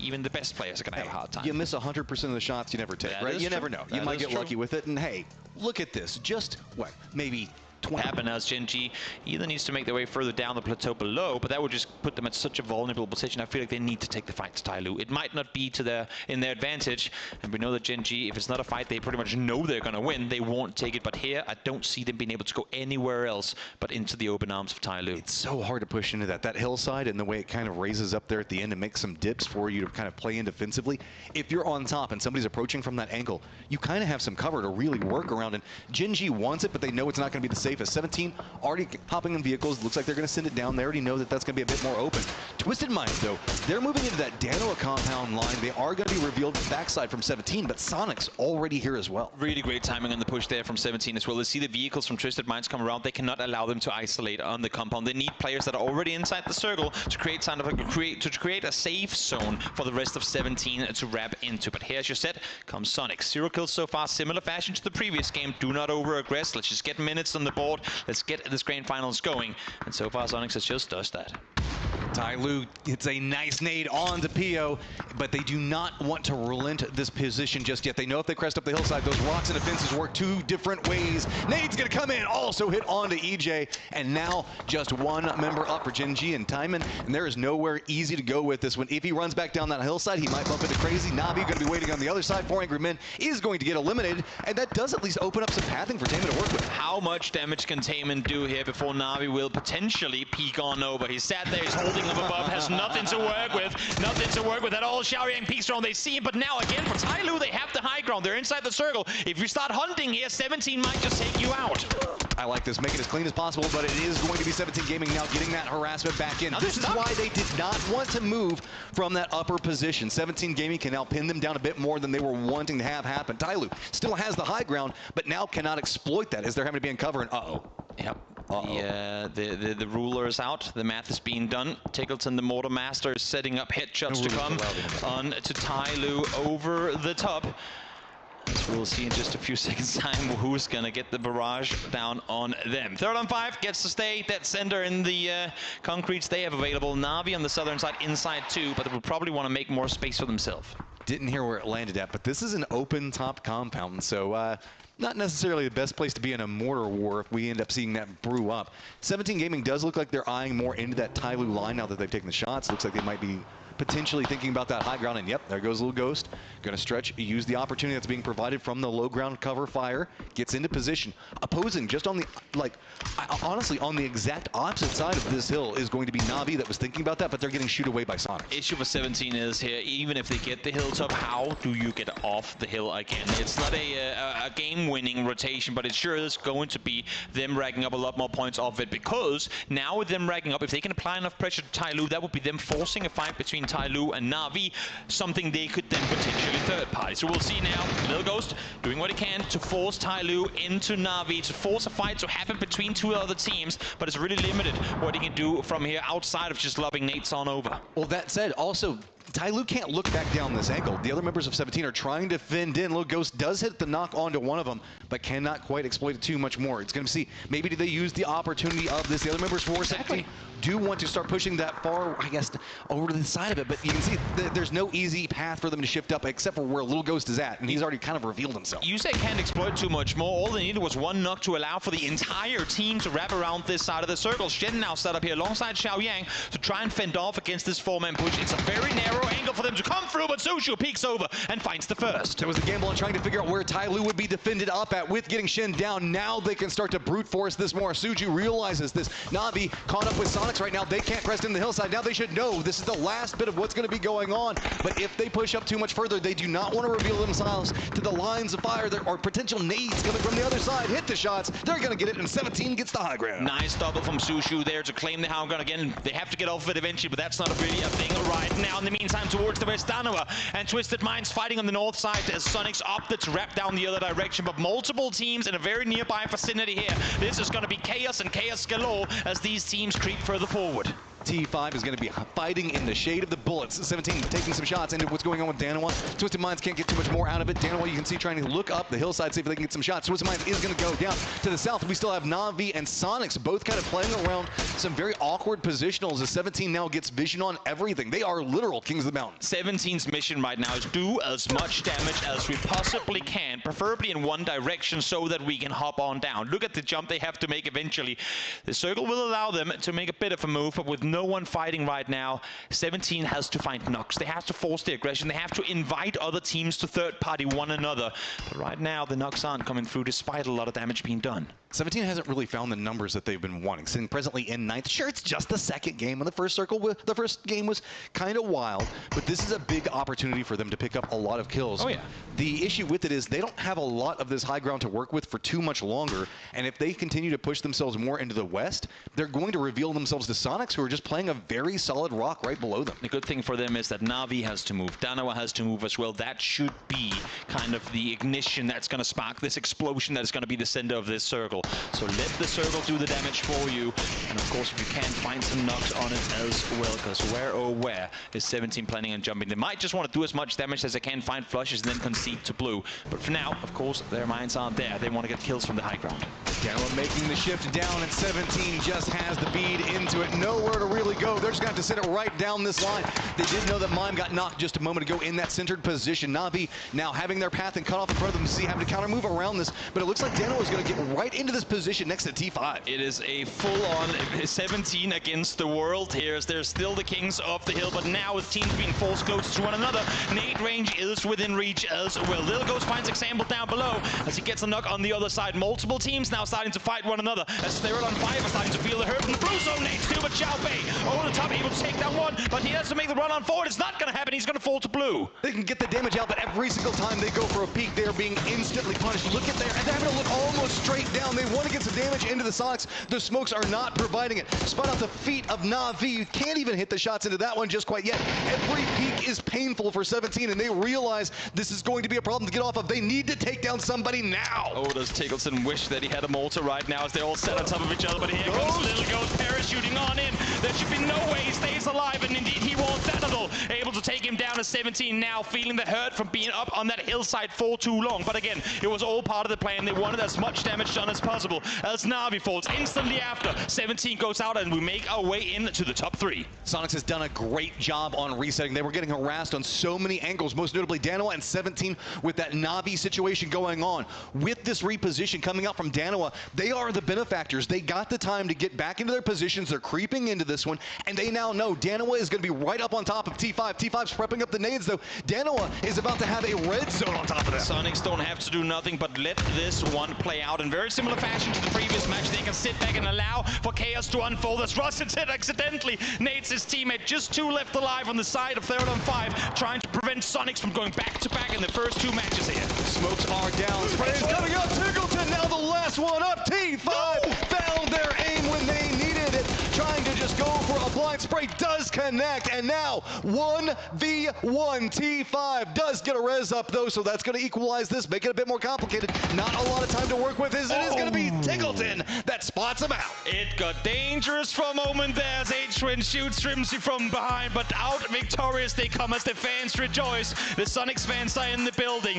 even the best players are going to have a hard time. You miss 100% of the shots you never take, right? You never know. You might get lucky with it, and hey, look at this. Just, what, maybe happen as Gen G either needs to make their way further down the plateau below, but that would just put them at such a vulnerable position. I feel like they need to take the fight to Tyloo. It might not be to in their advantage, and we know that Gen G, if it's not a fight they pretty much know they're going to win, they won't take it. But here, I don't see them being able to go anywhere else but into the open arms of Tyloo. It's so hard to push into that hillside, and the way it kind of raises up there at the end and makes some dips for you to kind of play in defensively. If you're on top and somebody's approaching from that angle, you kind of have some cover to really work around, and Gen G wants it, but they know it's not going to be the safest. 17 already hopping in vehicles. Looks like they're going to send it down. They already know that that's going to be a bit more open. Twisted Minds, though, they're moving into that Danoa compound line. They are going to be revealed backside from 17, but Sonic's already here as well. Really great timing on the push there from 17 as well. They see the vehicles from Twisted Minds come around. They cannot allow them to isolate on the compound. They need players that are already inside the circle to create a safe zone for the rest of 17 to wrap into. But here's your set. Comes Sonic. 0 kills so far, similar fashion to the previous game. Do not over-aggress. Let's just get minutes on the board. Let's get this grand finals going. And so far, Sonic has just does that. Tyloo hits a nice nade onto Pio, but they do not want to relent this position just yet. They know if they crest up the hillside, those rocks and the fences work two different ways. Nade's going to come in, also hit onto EJ, and now just one member up for Gen G and Timon, and there is nowhere easy to go with this one. If he runs back down that hillside, he might bump into Crazy. Navi going to be waiting on the other side. 4 Angry Men is going to get eliminated, and that does at least open up some pathing for Taman to work with. How much damage can Taman do here before Navi will potentially peek on over? He's sat there, he's holding up above, has nothing to work with. Nothing to work with at all. Xiaoyang peeks around, they see him, but now again for Tyloo, they have the high ground. They're inside the circle. If you start hunting here, 17 might just take you out. I like this. Make it as clean as possible, but it is going to be 17 Gaming now getting that harassment back in. This is why they did not want to move from that upper position. 17 Gaming can now pin them down a bit more than they were wanting to have happen. Tyloo still has the high ground, but now cannot exploit that as they're having to be in cover, and Yep. The ruler is out. The math is being done. Tickleton, the Mortar Master, is setting up headshots to come on to Tyloo over the top. As we'll see in just a few seconds' time who's going to get the barrage down on them. 3rd on 5 gets to stay. That center in the concretes they have available. Navi on the southern side, inside 2, but they will probably want to make more space for themselves. Didn't hear where it landed at, but this is an open top compound, so not necessarily the best place to be in a mortar war if we end up seeing that brew up. 17 Gaming does look like they're eyeing more into that Tyloo line now that they've taken the shots. Looks like they might be potentially thinking about that high ground, and yep, there goes Little Ghost. Gonna stretch, use the opportunity that's being provided from the low ground cover fire, gets into position. Opposing just on the, honestly, on the exact opposite side of this hill is going to be Navi that was thinking about that, but they're getting shooed away by Sonic. Issue for 17 is here, even if they get the hilltop, how do you get off the hill again? It's not a game-winning rotation, but it sure is going to be them racking up a lot more points off it, because now with them racking up, if they can apply enough pressure to Tyloo, that would be them forcing a fight between Tyloo and Navi, something they could then potentially third party. So we'll see now, Little Ghost doing what he can to force Tyloo into Navi, to force a fight to happen between two other teams, but it's really limited what he can do from here outside of just lobbing nades on over. Well, that said, also, Tyloo can't look back down this angle. The other members of 17 are trying to fend in. Little Ghost does hit the knock onto one of them, but cannot quite exploit it too much more. It's going to see, maybe do they use the opportunity of this? The other members for 17 do want to start pushing that far, I guess, over to the side of it, but you can see there's no easy path for them to shift up except for where Little Ghost is at, and he's already kind of revealed himself. You say can't exploit too much more. All they needed was one knock to allow for the entire team to wrap around this side of the circle. Shen now set up here alongside Xiaoyang to try and fend off against this 4-man push. It's a very narrow angle for them to come through, but Sushu peeks over and finds the first. There was a gamble on trying to figure out where Tyloo would be defended up at with getting Shen down. Now they can start to brute force this more. Suju realizes this. Navi caught up with Sonics right now. They can't crest in the hillside. Now they should know this is the last bit of what's going to be going on. But if they push up too much further, they do not want to reveal themselves to the lines of fire. There are potential nades coming from the other side. Hit the shots. They're going to get it, and 17 gets the high ground. Nice double from Sushu there to claim the high ground again. They have to get off of it eventually, but that's not really a thing right now. In the meantime, towards the west, Danoa and Twisted Minds fighting on the north side as Sonic's opted to wrap down the other direction, but multiple teams in a very nearby vicinity here. This is going to be chaos and chaos galore as these teams creep further forward. T5 is going to be fighting in the shade of the bullets. 17 taking some shots into what's going on with Danawa. Twisted Minds can't get too much more out of it. Danawa, you can see trying to look up the hillside, see if they can get some shots. Twisted Minds is going to go down to the south. We still have Na'Vi and Sonics both kind of playing around some very awkward positionals as 17 now gets vision on everything. They are literal kings of the mountain. 17's mission right now is do as much damage as we possibly can, preferably in one direction so that we can hop on down. Look at the jump they have to make eventually. The circle will allow them to make a bit of a move, but with no one fighting right now, 17 has to find knocks. They have to force the aggression. They have to invite other teams to third-party one another. But right now, the knocks aren't coming through despite a lot of damage being done. 17 hasn't really found the numbers that they've been wanting. Sitting presently in ninth. Sure, it's just the second game. In the first game was kind of wild, but this is a big opportunity for them to pick up a lot of kills. Oh, yeah. The issue with it is they don't have a lot of this high ground to work with for too much longer, and if they continue to push themselves more into the west, they're going to reveal themselves to Sonics, who are just playing a very solid rock right below them. The good thing for them is that Na'Vi has to move. Danawa has to move as well. That should be kind of the ignition that's going to spark this explosion that is going to be the center of this circle. So let the circle do the damage for you. And of course, if you can, find some knocks on it as well, because where is 17 planning on jumping? They might just want to do as much damage as they can, find flushes, and then concede to blue. But for now, of course, their minds aren't there. They want to get kills from the high ground. Danawa making the shift down, and 17 just has the bead into it. Nowhere to really go. They're just going to have to sit it right down this line. They did know that Mime got knocked just a moment ago in that centered position. Na'Vi now having their path and cut off in front of them to see, having to counter move around this, but it looks like Danawa is going to get right into this position next to T5. It is a full-on 17 against the world here, as they're still the kings of the hill, but now with teams being forced close to one another, nade range is within reach as well. Little Ghost finds example down below as he gets a knock on the other side. Multiple teams now starting to fight one another as they're on 5 are starting to feel the hurt from the blue zone nades too, but Xiao Bei over the top, able to take down one, but he has to make the run on forward. It's not going to happen. He's going to fall to blue. They can get the damage out, but every single time they go for a peek, they are being instantly punished. Look at there, and they're having to look almost straight down. They want to get some damage into the Sonics. The smokes are not providing it. Spun out the feet of Na'Vi. You can't even hit the shots into that one just quite yet. Every peek is painful for 17, and they realize this is going to be a problem to get off of. They need to take down somebody now. Oh, does Tiggleton wish that he had a mortar right now as they're all set on top of each other, but here comes Little Ghost parachuting on in. There should be no way he stays alive, and indeed he won't. That'll able to take him down as 17 now, feeling the hurt from being up on that hillside for too long. But again, it was all part of the plan. They wanted as much damage done as possible as Na'Vi falls instantly after. 17 goes out, and we make our way into the top 3. Sonics has done a great job on resetting. They were getting harassed on so many angles, most notably Danawa and 17 with that Na'Vi situation going on. With this reposition coming out from Danawa, they are the benefactors. They got the time to get back into their positions. They're creeping into this one, and they now know Danawa is going to be right up on top of T5. T5's prepping up the nades, though. Danawa is about to have a red zone on top of that. Sonics don't have to do nothing but let this one play out in very similar fashion to the previous match. They can sit back and allow for chaos to unfold as Rossington accidentally nades his teammate. Just 2 left alive on the side of 3rd on 5, trying to prevent Sonics from going back-to-back in the first 2 matches here. Smokes are down. Spray is coming up. Tiggleton now the last one up. T5 found their aim when they needed it. Trying to just go for a blind spray, does connect, and now 1v1. T5 does get a res up though, so that's going to equalize this, make it a bit more complicated. Not a lot of time to work with. It is going to be Tiggleton that spots him out. It got dangerous for a moment there as H-Twin shoots Strimsy from behind, but out victorious they come as the fans rejoice. The Sonics fans are in the building.